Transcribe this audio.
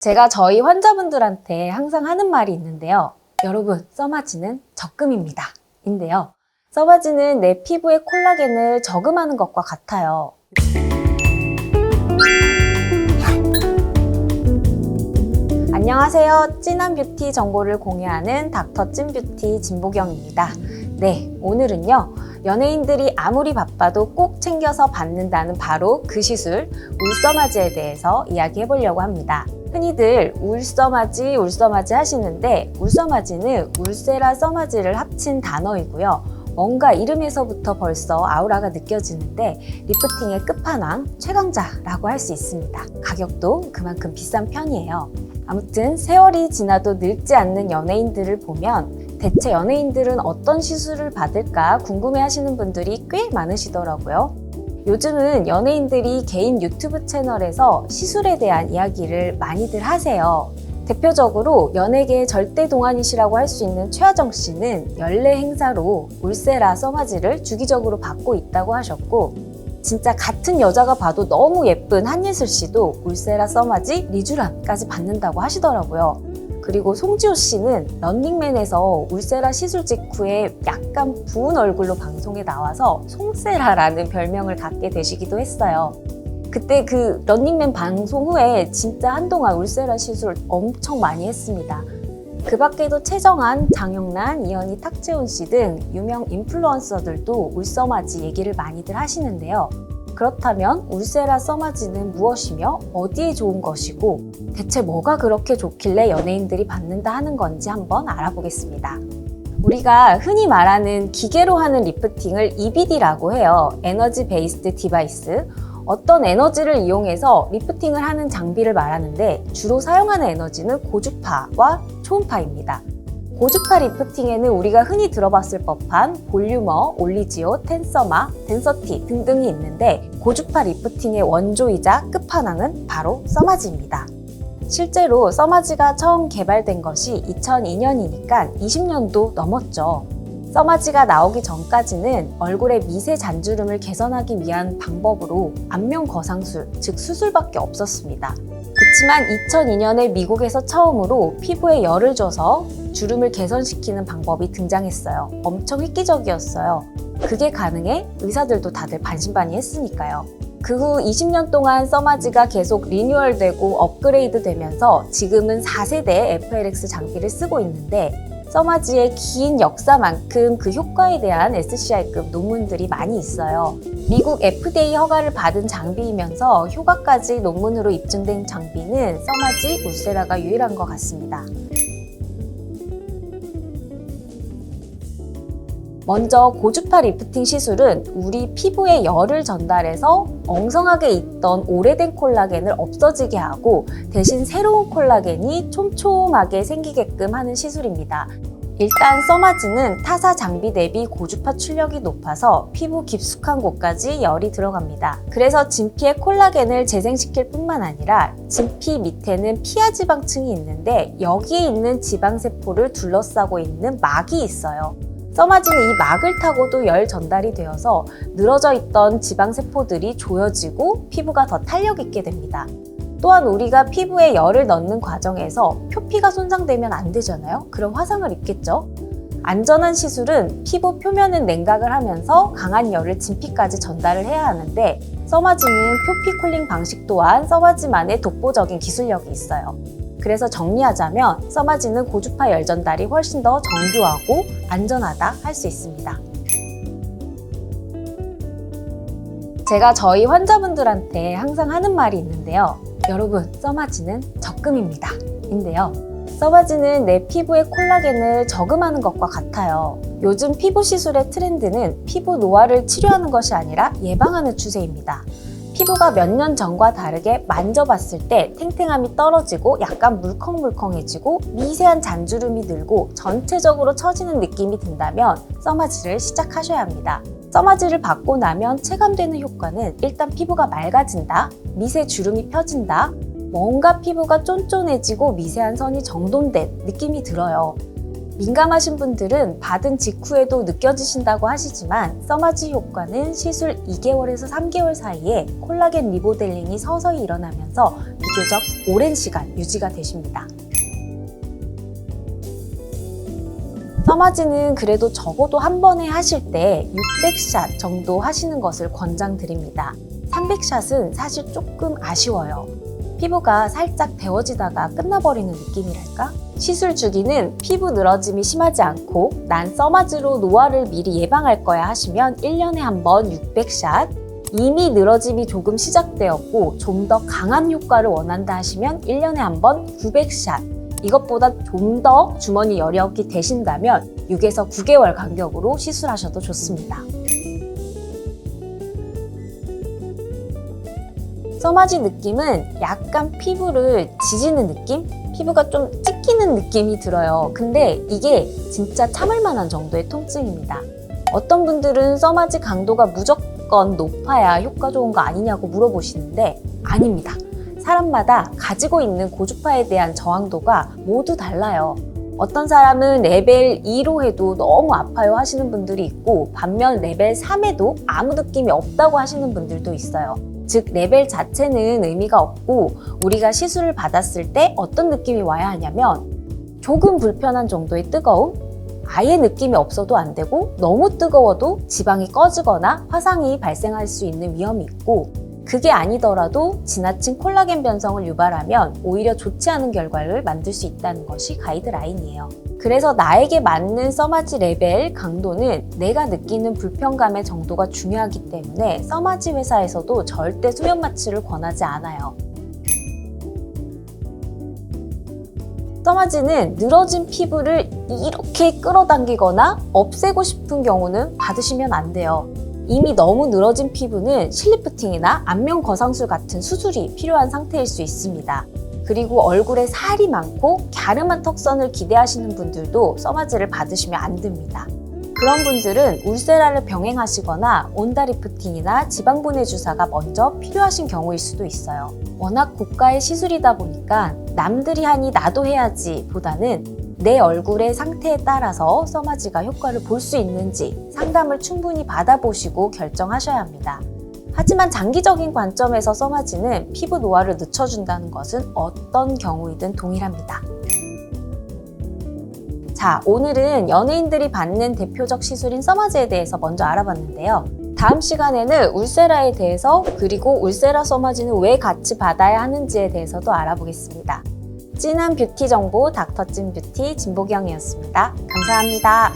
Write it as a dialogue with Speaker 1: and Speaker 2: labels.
Speaker 1: 제가 저희 환자분들한테 항상 하는 말이 있는데요. 여러분, 써마지는 적금입니다. 인데요. 써마지는 내 피부의 콜라겐을 저금하는 것과 같아요. 안녕하세요. 진한 뷰티 정보를 공유하는 닥터 찐뷰티 진보경입니다. 네, 오늘은요. 연예인들이 아무리 바빠도 꼭 챙겨서 받는다는 바로 그 시술, 울써마지에 대해서 이야기해 보려고 합니다. 흔히들 울써마지 하시는데 울써마지는 울세라 써마지를 합친 단어이고요. 뭔가 이름에서부터 벌써 아우라가 느껴지는데 리프팅의 끝판왕, 최강자라고 할 수 있습니다. 가격도 그만큼 비싼 편이에요. 아무튼 세월이 지나도 늙지 않는 연예인들을 보면 대체 연예인들은 어떤 시술을 받을까 궁금해 하시는 분들이 꽤 많으시더라고요. 요즘은 연예인들이 개인 유튜브 채널에서 시술에 대한 이야기를 많이들 하세요. 대표적으로 연예계의 절대 동안이시라고 할 수 있는 최하정 씨는 연례 행사로 울세라 써마지를 주기적으로 받고 있다고 하셨고, 진짜 같은 여자가 봐도 너무 예쁜 한예슬 씨도 울세라 써마지 리쥬란까지 받는다고 하시더라고요. 그리고 송지효 씨는 런닝맨에서 울세라 시술 직후에 약간 부은 얼굴로 방송에 나와서 송세라라는 별명을 갖게 되시기도 했어요. 그때 그 런닝맨 방송 후에 진짜 한동안 울세라 시술 엄청 많이 했습니다. 그 밖에도 최정한, 장영란, 이현희, 탁재훈 씨 등 유명 인플루언서들도 울써마지 얘기를 많이들 하시는데요. 그렇다면 울세라 써마지는 무엇이며 어디에 좋은 것이고 대체 뭐가 그렇게 좋길래 연예인들이 받는다 하는 건지 한번 알아보겠습니다. 우리가 흔히 말하는 기계로 하는 리프팅을 EBD라고 해요. 에너지 베이스드 디바이스. 어떤 에너지를 이용해서 리프팅을 하는 장비를 말하는데 주로 사용하는 에너지는 고주파와 초음파입니다. 고주파 리프팅에는 우리가 흔히 들어봤을 법한 볼륨어, 올리지오, 텐서마, 덴서티 등등이 있는데 고주파 리프팅의 원조이자 끝판왕은 바로 써마지입니다. 실제로 써마지가 처음 개발된 것이 2002년이니까 20년도 넘었죠. 써마지가 나오기 전까지는 얼굴의 미세 잔주름을 개선하기 위한 방법으로 안면 거상술, 즉 수술밖에 없었습니다. 그렇지만 2002년에 미국에서 처음으로 피부에 열을 줘서 주름을 개선시키는 방법이 등장했어요. 엄청 획기적이었어요. 그게 가능해 의사들도 다들 반신반의했으니까요. 그 후 20년 동안 써마지가 계속 리뉴얼되고 업그레이드 되면서 지금은 4세대 FLX 장비를 쓰고 있는데 써마지의 긴 역사만큼 그 효과에 대한 SCI급 논문들이 많이 있어요. 미국 FDA 허가를 받은 장비이면서 효과까지 논문으로 입증된 장비는 써마지 울세라가 유일한 것 같습니다. 먼저 고주파 리프팅 시술은 우리 피부에 열을 전달해서 엉성하게 있던 오래된 콜라겐을 없어지게 하고 대신 새로운 콜라겐이 촘촘하게 생기게끔 하는 시술입니다. 일단 써마지는 타사 장비 대비 고주파 출력이 높아서 피부 깊숙한 곳까지 열이 들어갑니다. 그래서 진피의 콜라겐을 재생시킬 뿐만 아니라 진피 밑에는 피하 지방층이 있는데 여기에 있는 지방세포를 둘러싸고 있는 막이 있어요. 써마지는 이 막을 타고도 열 전달이 되어서 늘어져 있던 지방세포들이 조여지고 피부가 더 탄력 있게 됩니다. 또한 우리가 피부에 열을 넣는 과정에서 표피가 손상되면 안 되잖아요. 그럼 화상을 입겠죠. 안전한 시술은 피부 표면은 냉각을 하면서 강한 열을 진피까지 전달을 해야 하는데 써마지는 표피 쿨링 방식 또한 써마지만의 독보적인 기술력이 있어요. 그래서 정리하자면 써마지는 고주파 열 전달이 훨씬 더 정교하고 안전하다 할 수 있습니다. 제가 저희 환자분들한테 항상 하는 말이 있는데요. 여러분, 써마지는 적금입니다. 인데요. 써마지는 내 피부의 콜라겐을 저금하는 것과 같아요. 요즘 피부 시술의 트렌드는 피부 노화를 치료하는 것이 아니라 예방하는 추세입니다. 피부가 몇 년 전과 다르게 만져봤을 때 탱탱함이 떨어지고 약간 물컹물컹해지고 미세한 잔주름이 늘고 전체적으로 처지는 느낌이 든다면 써마지를 시작하셔야 합니다. 써마지를 받고 나면 체감되는 효과는 일단 피부가 맑아진다, 미세 주름이 펴진다, 뭔가 피부가 쫀쫀해지고 미세한 선이 정돈된 느낌이 들어요. 민감하신 분들은 받은 직후에도 느껴지신다고 하시지만 써마지 효과는 시술 2개월에서 3개월 사이에 콜라겐 리모델링이 서서히 일어나면서 비교적 오랜 시간 유지가 되십니다. 써마지는 그래도 적어도 한 번에 하실 때 600샷 정도 하시는 것을 권장드립니다. 300샷은 사실 조금 아쉬워요. 피부가 살짝 데워지다가 끝나버리는 느낌이랄까? 시술 주기는 피부 늘어짐이 심하지 않고 난 써마지로 노화를 미리 예방할 거야 하시면 1년에 한 번 600샷, 이미 늘어짐이 조금 시작되었고 좀 더 강한 효과를 원한다 하시면 1년에 한 번 900샷, 이것보다 좀 더 주머니 여력이 되신다면 6에서 9개월 간격으로 시술하셔도 좋습니다. 써마지 느낌은 약간 피부를 지지는 느낌? 피부가 좀 찢기는 느낌이 들어요. 근데 이게 진짜 참을 만한 정도의 통증입니다. 어떤 분들은 써마지 강도가 무조건 높아야 효과 좋은 거 아니냐고 물어보시는데 아닙니다. 사람마다 가지고 있는 고주파에 대한 저항도가 모두 달라요. 어떤 사람은 레벨 2로 해도 너무 아파요 하시는 분들이 있고 반면 레벨 3에도 아무 느낌이 없다고 하시는 분들도 있어요. 즉 레벨 자체는 의미가 없고 우리가 시술을 받았을 때 어떤 느낌이 와야 하냐면 조금 불편한 정도의 뜨거움, 아예 느낌이 없어도 안 되고 너무 뜨거워도 지방이 꺼지거나 화상이 발생할 수 있는 위험이 있고 그게 아니더라도 지나친 콜라겐 변성을 유발하면 오히려 좋지 않은 결과를 만들 수 있다는 것이 가이드라인이에요. 그래서 나에게 맞는 써마지 레벨 강도는 내가 느끼는 불편감의 정도가 중요하기 때문에 써마지 회사에서도 절대 수면 마취를 권하지 않아요. 써마지는 늘어진 피부를 이렇게 끌어당기거나 없애고 싶은 경우는 받으시면 안 돼요. 이미 너무 늘어진 피부는 실리프팅이나 안면 거상술 같은 수술이 필요한 상태일 수 있습니다. 그리고 얼굴에 살이 많고 갸름한 턱선을 기대하시는 분들도 써마지를 받으시면 안 됩니다. 그런 분들은 울세라를 병행하시거나 온다리프팅이나 지방분해 주사가 먼저 필요하신 경우일 수도 있어요. 워낙 고가의 시술이다 보니까 남들이 하니 나도 해야지 보다는 내 얼굴의 상태에 따라서 써마지가 효과를 볼 수 있는지 상담을 충분히 받아보시고 결정하셔야 합니다. 하지만 장기적인 관점에서 써마지는 피부 노화를 늦춰준다는 것은 어떤 경우이든 동일합니다. 자, 오늘은 연예인들이 받는 대표적 시술인 써마지에 대해서 먼저 알아봤는데요. 다음 시간에는 울세라에 대해서 그리고 울세라 써마지는 왜 같이 받아야 하는지에 대해서도 알아보겠습니다. 진한 뷰티 정보 닥터찐 뷰티 진보경이었습니다. 감사합니다.